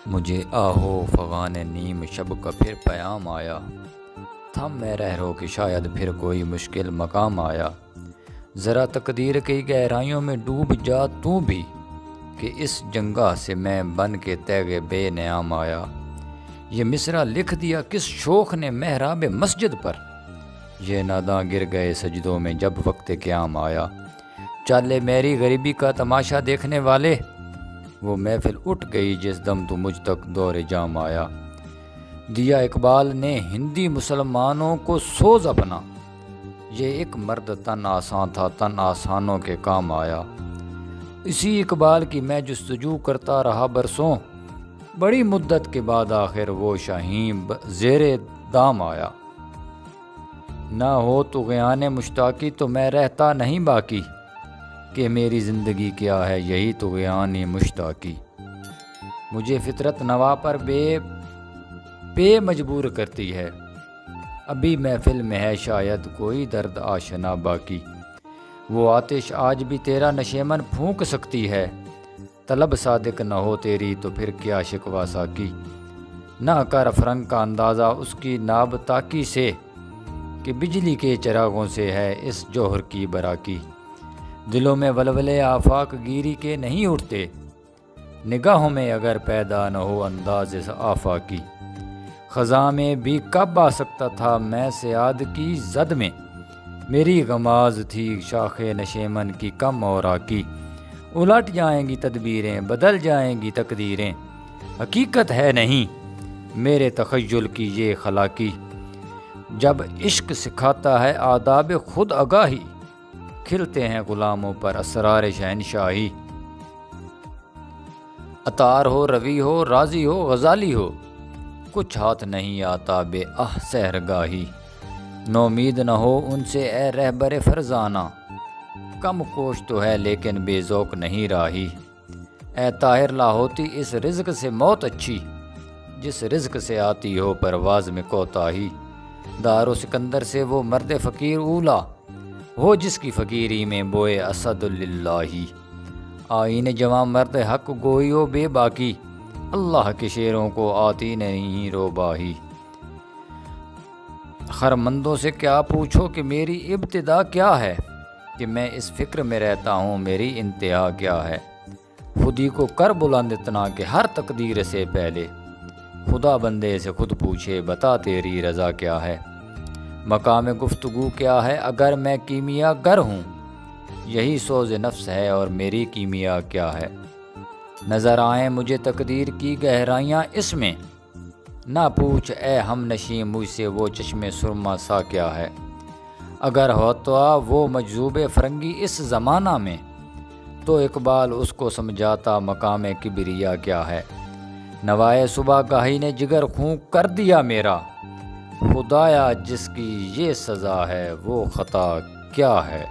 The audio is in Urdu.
مجھے آہو فغان نیم شب کا پھر پیام آیا، تھم میں رہ رو کہ شاید پھر کوئی مشکل مقام آیا۔ ذرا تقدیر کی گہرائیوں میں ڈوب جا تو بھی، کہ اس جنگاہ سے میں بن کے تیغ بے نیام آیا۔ یہ مصرع لکھ دیا کس شوخ نے محراب مسجد پر، یہ ناداں گر گئے سجدوں میں جب وقت قیام آیا۔ چالے میری غریبی کا تماشا دیکھنے والے، وہ محفل اٹھ گئی جس دم تو مجھ تک دور جام آیا۔ دیا اقبال نے ہندی مسلمانوں کو سوز اپنا، یہ ایک مرد تن آسان تھا تن آسانوں کے کام آیا۔ اسی اقبال کی میں جستجو کرتا رہا برسوں، بڑی مدت کے بعد آخر وہ شاہین زیر دام آیا۔ نہ ہو تو غیان مشتاقی تو میں رہتا نہیں باقی، کہ میری زندگی کیا ہے یہی تو غیان مشتاقی۔ مجھے فطرت نوا پر بے مجبور کرتی ہے، ابھی محفل میں ہے شاید کوئی درد آشنا باقی۔ وہ آتش آج بھی تیرا نشیمن پھونک سکتی ہے، طلب صادق نہ ہو تیری تو پھر کیا شکوہ ساقی۔ نہ کر فرنگ کا اندازہ اس کی ناب تاکی سے، کہ بجلی کے چراغوں سے ہے اس جوہر کی براکی۔ دلوں میں ولولے آفاق گیری کے نہیں اٹھتے، نگاہوں میں اگر پیدا نہ ہو انداز آفاقی۔ خزاں میں بھی کب آ سکتا تھا میں سیاد کی زد میں، میری غماز تھی شاخ نشیمن کی کم اور آکی۔ الٹ جائیں گی تدبیریں بدل جائیں گی تقدیریں، حقیقت ہے نہیں میرے تخیل کی یہ خلاقی۔ جب عشق سکھاتا ہے آداب خود آگاہی، کھلتے ہیں غلاموں پر اسرار شہنشاہی۔ عطار ہو روی ہو راضی ہو غزالی ہو، کچھ ہاتھ نہیں آتا بے سحرگاہی۔ نومید نہ ہو ان سے اے رہبر فرزانہ، کم کوش تو ہے لیکن بے ذوق نہیں راہی۔ اے طاہر لاہوتی اس رزق سے موت اچھی، جس رزق سے آتی ہو پرواز میں کوتاہی۔ دار و سکندر سے وہ مرد فقیر اولا، ہو جس کی فقیری میں بوئے اسد للہ۔ آئین جواں مرد حق گوئی و بے باکی، اللہ کے شیروں کو آتی نہیں روباہی۔ خرمندوں سے کیا پوچھو کہ میری ابتدا کیا ہے، کہ میں اس فکر میں رہتا ہوں میری انتہا کیا ہے۔ خودی کو کر بلند اتنا کہ ہر تقدیر سے پہلے، خدا بندے سے خود پوچھے بتا تیری رضا کیا ہے۔ مقام گفتگو کیا ہے اگر میں کیمیا گر ہوں، یہی سوز نفس ہے اور میری کیمیا کیا ہے۔ نظر آئیں مجھے تقدیر کی گہرائیاں اس میں، نہ پوچھ اے ہم نشیں مجھ سے وہ چشم سرما سا کیا ہے۔ اگر ہوتا وہ مجذوب فرنگی اس زمانہ میں، تو اقبال اس کو سمجھاتا مقام کبریا کیا ہے۔ نوائے صبح گاہی نے جگر خوں کر دیا میرا، خدایا جس کی یہ سزا ہے وہ خطا کیا ہے۔